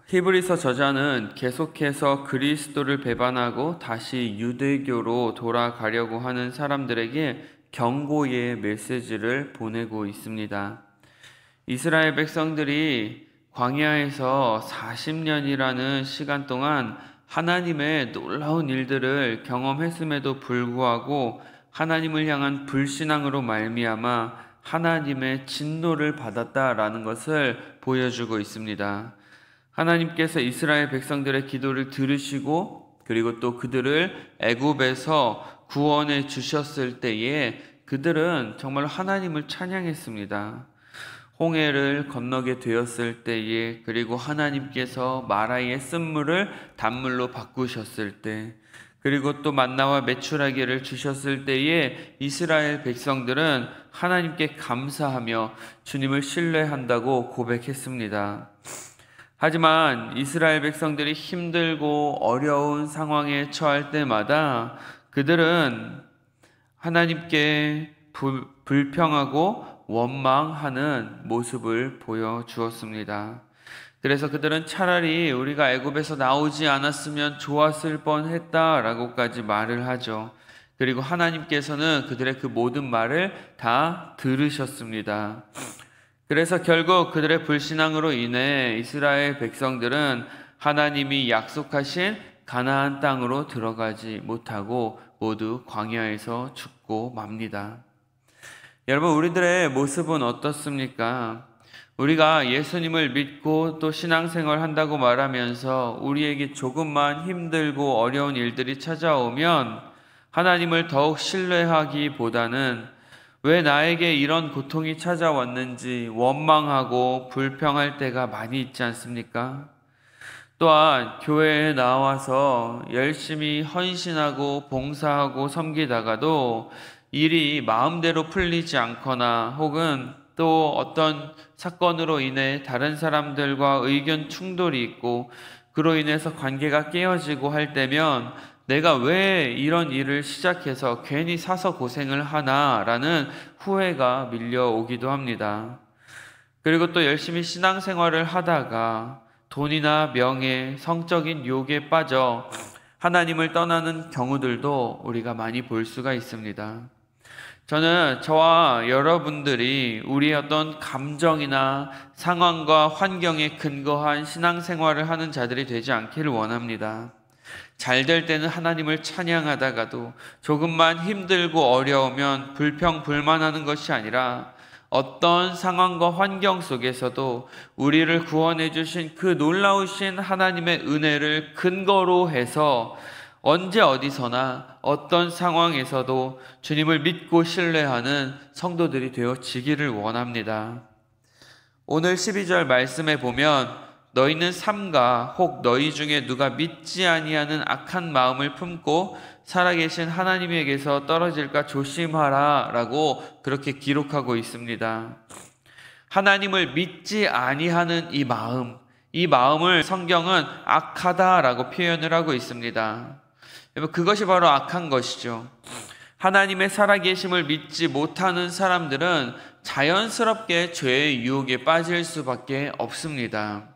히브리서 저자는 계속해서 그리스도를 배반하고 다시 유대교로 돌아가려고 하는 사람들에게 경고의 메시지를 보내고 있습니다. 이스라엘 백성들이 광야에서 40년이라는 시간 동안 하나님의 놀라운 일들을 경험했음에도 불구하고 하나님을 향한 불신앙으로 말미암아 하나님의 진노를 받았다라는 것을 보여주고 있습니다. 하나님께서 이스라엘 백성들의 기도를 들으시고 그리고 또 그들을 애굽에서 구원해 주셨을 때에 그들은 정말 하나님을 찬양했습니다. 홍해를 건너게 되었을 때에, 그리고 하나님께서 마라의 쓴물을 단물로 바꾸셨을 때, 그리고 또 만나와 메추라기를 주셨을 때에 이스라엘 백성들은 하나님께 감사하며 주님을 신뢰한다고 고백했습니다. 하지만 이스라엘 백성들이 힘들고 어려운 상황에 처할 때마다 그들은 하나님께 불평하고 원망하는 모습을 보여주었습니다. 그래서 그들은 차라리 우리가 애굽에서 나오지 않았으면 좋았을 뻔했다라고까지 말을 하죠. 그리고 하나님께서는 그들의 그 모든 말을 다 들으셨습니다. 그래서 결국 그들의 불신앙으로 인해 이스라엘 백성들은 하나님이 약속하신 가나안 땅으로 들어가지 못하고 모두 광야에서 죽고 맙니다. 여러분, 우리들의 모습은 어떻습니까? 우리가 예수님을 믿고 또 신앙생활 한다고 말하면서 우리에게 조금만 힘들고 어려운 일들이 찾아오면 하나님을 더욱 신뢰하기보다는 왜 나에게 이런 고통이 찾아왔는지 원망하고 불평할 때가 많이 있지 않습니까? 또한 교회에 나와서 열심히 헌신하고 봉사하고 섬기다가도 일이 마음대로 풀리지 않거나 혹은 또 어떤 사건으로 인해 다른 사람들과 의견 충돌이 있고 그로 인해서 관계가 깨어지고 할 때면 내가 왜 이런 일을 시작해서 괜히 사서 고생을 하나라는 후회가 밀려오기도 합니다. 그리고 또 열심히 신앙생활을 하다가 돈이나 명예, 성적인 유혹에 빠져 하나님을 떠나는 경우들도 우리가 많이 볼 수가 있습니다. 저는 저와 여러분들이 우리의 어떤 감정이나 상황과 환경에 근거한 신앙생활을 하는 자들이 되지 않기를 원합니다. 잘 될 때는 하나님을 찬양하다가도 조금만 힘들고 어려우면 불평불만하는 것이 아니라 어떤 상황과 환경 속에서도 우리를 구원해 주신 그 놀라우신 하나님의 은혜를 근거로 해서 언제 어디서나 어떤 상황에서도 주님을 믿고 신뢰하는 성도들이 되어지기를 원합니다. 오늘 12절 말씀에 보면 너희는 삼가 혹 너희 중에 누가 믿지 아니하는 악한 마음을 품고 살아계신 하나님에게서 떨어질까 조심하라 라고 그렇게 기록하고 있습니다. 하나님을 믿지 아니하는 이 마음을 성경은 악하다라고 표현을 하고 있습니다. 그것이 바로 악한 것이죠. 하나님의 살아계심을 믿지 못하는 사람들은 자연스럽게 죄의 유혹에 빠질 수밖에 없습니다.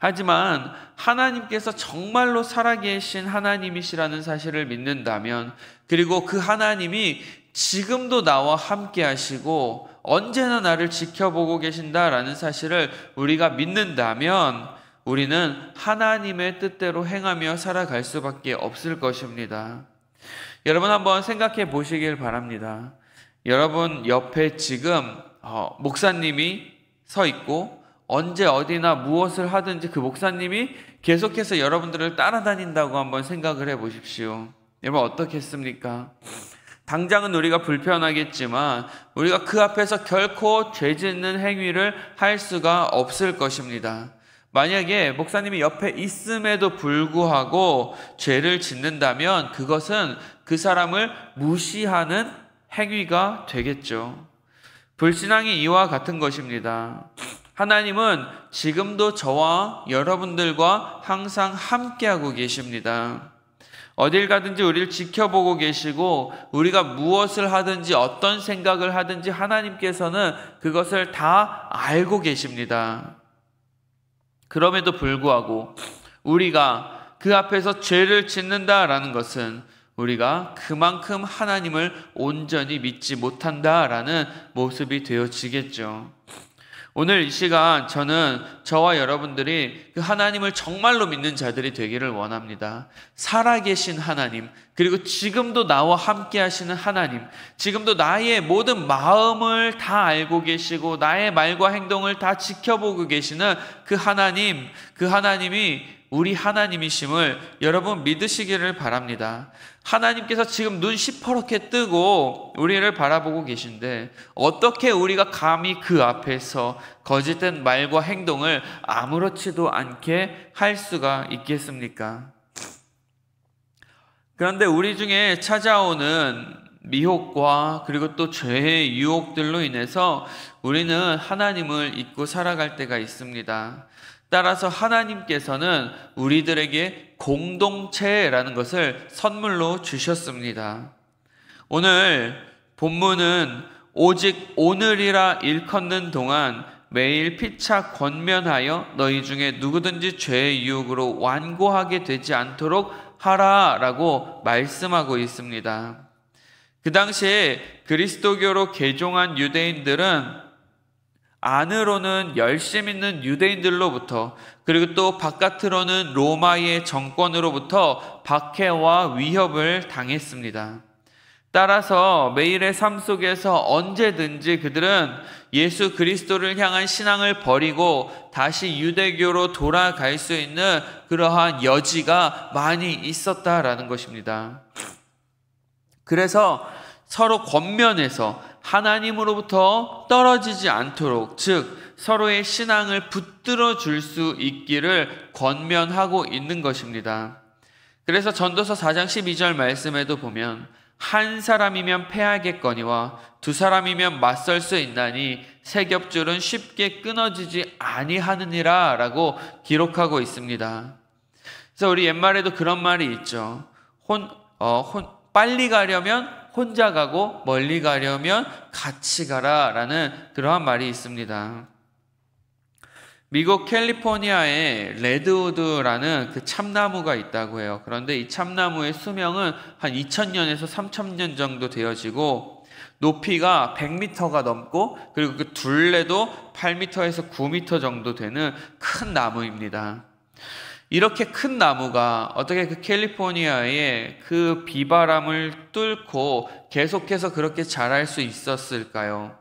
하지만 하나님께서 정말로 살아계신 하나님이시라는 사실을 믿는다면, 그리고 그 하나님이 지금도 나와 함께 하시고 언제나 나를 지켜보고 계신다라는 사실을 우리가 믿는다면 우리는 하나님의 뜻대로 행하며 살아갈 수밖에 없을 것입니다. 여러분 한번 생각해 보시길 바랍니다. 여러분 옆에 지금 목사님이 서 있고 언제 어디나 무엇을 하든지 그 목사님이 계속해서 여러분들을 따라다닌다고 한번 생각을 해 보십시오. 여러분 어떻겠습니까? 당장은 우리가 불편하겠지만 우리가 그 앞에서 결코 죄 짓는 행위를 할 수가 없을 것입니다. 만약에 목사님이 옆에 있음에도 불구하고 죄를 짓는다면 그것은 그 사람을 무시하는 행위가 되겠죠. 불신앙이 이와 같은 것입니다. 하나님은 지금도 저와 여러분들과 항상 함께하고 계십니다. 어딜 가든지 우리를 지켜보고 계시고 우리가 무엇을 하든지 어떤 생각을 하든지 하나님께서는 그것을 다 알고 계십니다. 그럼에도 불구하고 우리가 그 앞에서 죄를 짓는다라는 것은 우리가 그만큼 하나님을 온전히 믿지 못한다라는 모습이 되어지겠죠. 오늘 이 시간 저는 저와 여러분들이 그 하나님을 정말로 믿는 자들이 되기를 원합니다. 살아계신 하나님, 그리고 지금도 나와 함께 하시는 하나님, 지금도 나의 모든 마음을 다 알고 계시고 나의 말과 행동을 다 지켜보고 계시는 그 하나님, 그 하나님이 우리 하나님이심을 여러분 믿으시기를 바랍니다. 하나님께서 지금 눈 시퍼렇게 뜨고 우리를 바라보고 계신데 어떻게 우리가 감히 그 앞에서 거짓된 말과 행동을 아무렇지도 않게 할 수가 있겠습니까? 그런데 우리 중에 찾아오는 미혹과 그리고 또 죄의 유혹들로 인해서 우리는 하나님을 잊고 살아갈 때가 있습니다. 따라서 하나님께서는 우리들에게 공동체라는 것을 선물로 주셨습니다. 오늘 본문은 오직 오늘이라 일컫는 동안 매일 피차 권면하여 너희 중에 누구든지 죄의 유혹으로 완고하게 되지 않도록 하라라고 말씀하고 있습니다. 그 당시에 그리스도교로 개종한 유대인들은 안으로는 열심 있는 유대인들로부터 그리고 또 바깥으로는 로마의 정권으로부터 박해와 위협을 당했습니다. 따라서 매일의 삶 속에서 언제든지 그들은 예수 그리스도를 향한 신앙을 버리고 다시 유대교로 돌아갈 수 있는 그러한 여지가 많이 있었다라는 것입니다. 그래서 서로 권면해서 하나님으로부터 떨어지지 않도록, 즉 서로의 신앙을 붙들어 줄 수 있기를 권면하고 있는 것입니다. 그래서 전도서 4장 12절 말씀에도 보면 한 사람이면 패하겠거니와 두 사람이면 맞설 수 있나니 세 겹줄은 쉽게 끊어지지 아니하느니라 라고 기록하고 있습니다. 그래서 우리 옛말에도 그런 말이 있죠. 빨리 가려면 혼자 가고 멀리 가려면 같이 가라 라는 그러한 말이 있습니다. 미국 캘리포니아에 레드우드라는 그 참나무가 있다고 해요. 그런데 이 참나무의 수명은 한 2000년에서 3000년 정도 되어지고 높이가 100m가 넘고 그리고 그 둘레도 8m에서 9m 정도 되는 큰 나무입니다. 이렇게 큰 나무가 어떻게 그 캘리포니아의 그 비바람을 뚫고 계속해서 그렇게 자랄 수 있었을까요?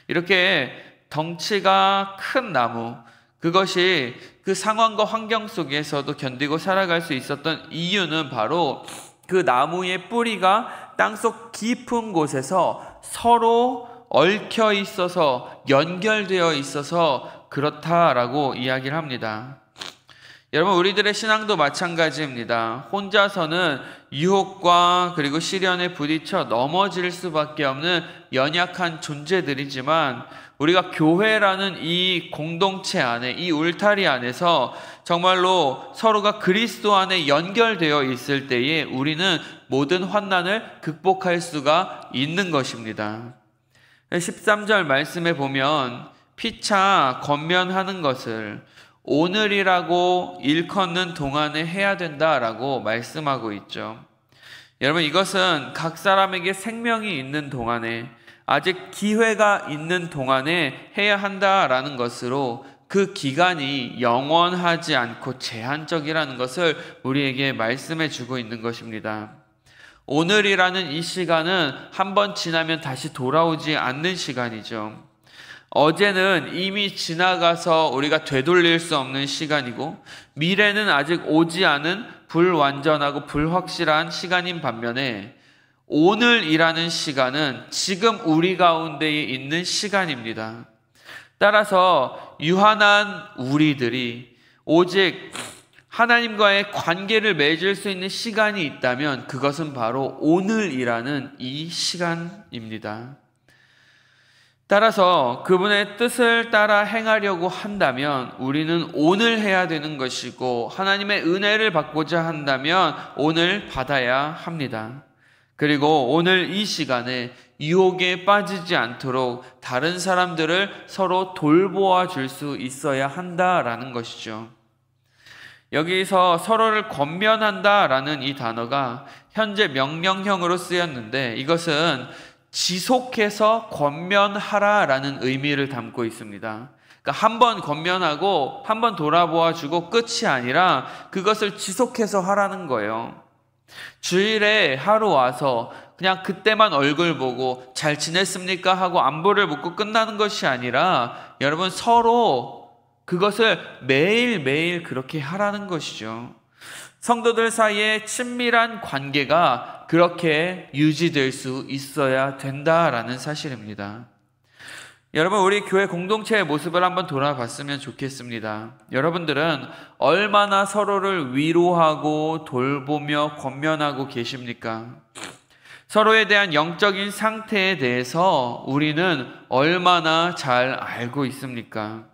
이렇게 덩치가 큰 나무, 그것이 그 상황과 환경 속에서도 견디고 살아갈 수 있었던 이유는 바로 그 나무의 뿌리가 땅속 깊은 곳에서 서로 얽혀 있어서 연결되어 있어서 그렇다라고 이야기를 합니다. 여러분, 우리들의 신앙도 마찬가지입니다. 혼자서는 유혹과 그리고 시련에 부딪혀 넘어질 수밖에 없는 연약한 존재들이지만 우리가 교회라는 이 공동체 안에, 이 울타리 안에서 정말로 서로가 그리스도 안에 연결되어 있을 때에 우리는 모든 환난을 극복할 수가 있는 것입니다. 13절 말씀에 보면 피차 권면하는 것을 오늘이라고 일컫는 동안에 해야 된다라고 말씀하고 있죠. 여러분, 이것은 각 사람에게 생명이 있는 동안에, 아직 기회가 있는 동안에 해야 한다라는 것으로 그 기간이 영원하지 않고 제한적이라는 것을 우리에게 말씀해 주고 있는 것입니다. 오늘이라는 이 시간은 한번 지나면 다시 돌아오지 않는 시간이죠. 어제는 이미 지나가서 우리가 되돌릴 수 없는 시간이고 미래는 아직 오지 않은 불완전하고 불확실한 시간인 반면에 오늘이라는 시간은 지금 우리 가운데에 있는 시간입니다. 따라서 유한한 우리들이 오직 하나님과의 관계를 맺을 수 있는 시간이 있다면 그것은 바로 오늘이라는 이 시간입니다. 따라서 그분의 뜻을 따라 행하려고 한다면 우리는 오늘 해야 되는 것이고 하나님의 은혜를 받고자 한다면 오늘 받아야 합니다. 그리고 오늘 이 시간에 유혹에 빠지지 않도록 다른 사람들을 서로 돌보아 줄 수 있어야 한다라는 것이죠. 여기서 서로를 권면한다라는 이 단어가 현재 명령형으로 쓰였는데 이것은 지속해서 권면하라라는 의미를 담고 있습니다. 그러니까 한 번 권면하고 한 번 돌아보아 주고 끝이 아니라 그것을 지속해서 하라는 거예요. 주일에 하루 와서 그냥 그때만 얼굴 보고 잘 지냈습니까? 하고 안부를 묻고 끝나는 것이 아니라 여러분 서로 그것을 매일매일 그렇게 하라는 것이죠. 성도들 사이에 친밀한 관계가 그렇게 유지될 수 있어야 된다라는 사실입니다. 여러분, 우리 교회 공동체의 모습을 한번 돌아봤으면 좋겠습니다. 여러분들은 얼마나 서로를 위로하고 돌보며 권면하고 계십니까? 서로에 대한 영적인 상태에 대해서 우리는 얼마나 잘 알고 있습니까?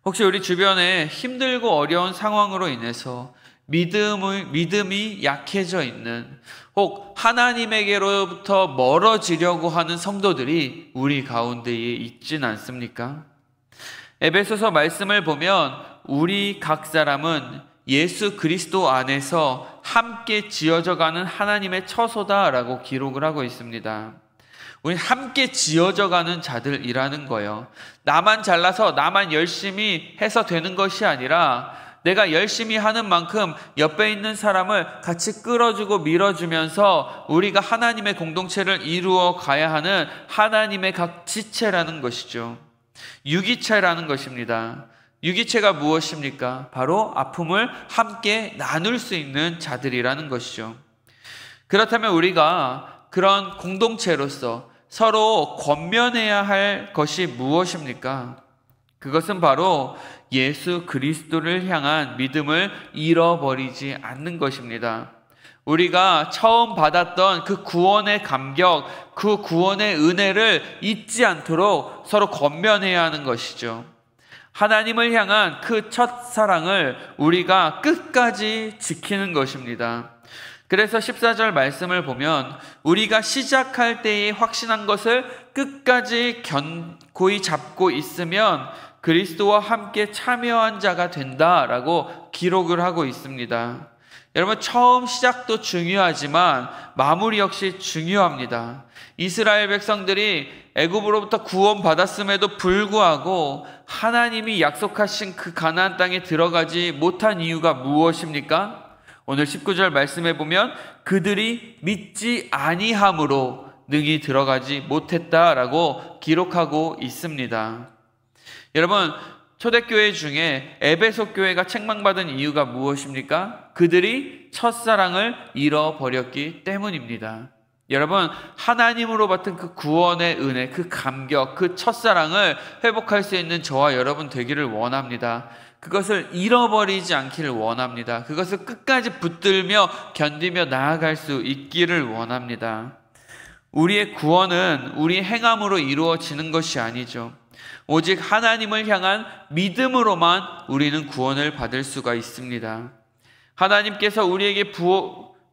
혹시 우리 주변에 힘들고 어려운 상황으로 인해서 믿음이 약해져 있는, 혹 하나님에게로부터 멀어지려고 하는 성도들이 우리 가운데에 있진 않습니까? 에베소서 말씀을 보면 우리 각 사람은 예수 그리스도 안에서 함께 지어져가는 하나님의 처소다라고 기록을 하고 있습니다. 우리 함께 지어져가는 자들이라는 거예요. 나만 잘나서 나만 열심히 해서 되는 것이 아니라 내가 열심히 하는 만큼 옆에 있는 사람을 같이 끌어주고 밀어주면서 우리가 하나님의 공동체를 이루어 가야 하는 하나님의 각 지체라는 것이죠. 유기체라는 것입니다. 유기체가 무엇입니까? 바로 아픔을 함께 나눌 수 있는 자들이라는 것이죠. 그렇다면 우리가 그런 공동체로서 서로 권면해야 할 것이 무엇입니까? 그것은 바로 예수 그리스도를 향한 믿음을 잃어버리지 않는 것입니다. 우리가 처음 받았던 그 구원의 감격, 그 구원의 은혜를 잊지 않도록 서로 권면해야 하는 것이죠. 하나님을 향한 그 첫사랑을 우리가 끝까지 지키는 것입니다. 그래서 14절 말씀을 보면 우리가 시작할 때에 확신한 것을 끝까지 견고히 잡고 있으면 그리스도와 함께 참여한 자가 된다라고 기록을 하고 있습니다. 여러분, 처음 시작도 중요하지만 마무리 역시 중요합니다. 이스라엘 백성들이 애굽으로부터 구원받았음에도 불구하고 하나님이 약속하신 그 가나안 땅에 들어가지 못한 이유가 무엇입니까? 오늘 19절 말씀해 보면 그들이 믿지 아니함으로 능히 들어가지 못했다라고 기록하고 있습니다. 여러분, 초대교회 중에 에베소 교회가 책망받은 이유가 무엇입니까? 그들이 첫사랑을 잃어버렸기 때문입니다. 여러분, 하나님으로 받은 그 구원의 은혜, 그 감격, 그 첫사랑을 회복할 수 있는 저와 여러분 되기를 원합니다. 그것을 잃어버리지 않기를 원합니다. 그것을 끝까지 붙들며 견디며 나아갈 수 있기를 원합니다. 우리의 구원은 우리 행함으로 이루어지는 것이 아니죠. 오직 하나님을 향한 믿음으로만 우리는 구원을 받을 수가 있습니다. 하나님께서 우리에게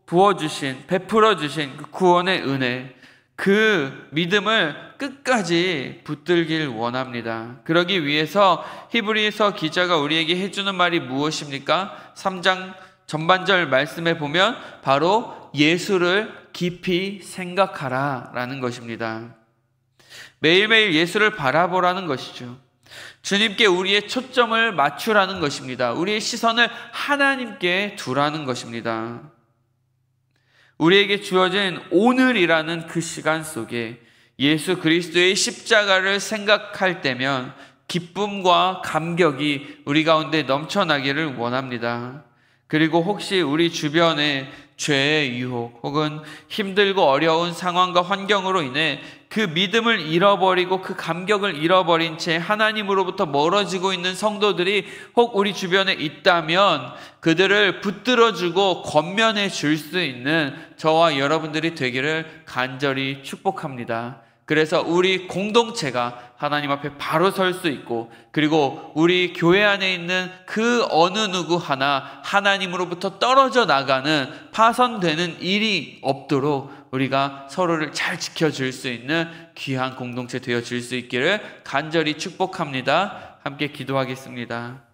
부어주신, 베풀어주신 그 구원의 은혜, 그 믿음을 끝까지 붙들길 원합니다. 그러기 위해서 히브리서 기자가 우리에게 해주는 말이 무엇입니까? 3장 전반절 말씀에 보면 바로 예수를 깊이 생각하라 라는 것입니다. 매일매일 예수를 바라보라는 것이죠. 주님께 우리의 초점을 맞추라는 것입니다. 우리의 시선을 하나님께 두라는 것입니다. 우리에게 주어진 오늘이라는 그 시간 속에 예수 그리스도의 십자가를 생각할 때면 기쁨과 감격이 우리 가운데 넘쳐나기를 원합니다. 그리고 혹시 우리 주변에 죄의 유혹 혹은 힘들고 어려운 상황과 환경으로 인해 그 믿음을 잃어버리고 그 감격을 잃어버린 채 하나님으로부터 멀어지고 있는 성도들이 혹 우리 주변에 있다면 그들을 붙들어주고 권면해 줄 수 있는 저와 여러분들이 되기를 간절히 축복합니다. 그래서 우리 공동체가 하나님 앞에 바로 설 수 있고, 그리고 우리 교회 안에 있는 그 어느 누구 하나 하나님으로부터 떨어져 나가는, 파선되는 일이 없도록 우리가 서로를 잘 지켜줄 수 있는 귀한 공동체 되어질 수 있기를 간절히 축복합니다. 함께 기도하겠습니다.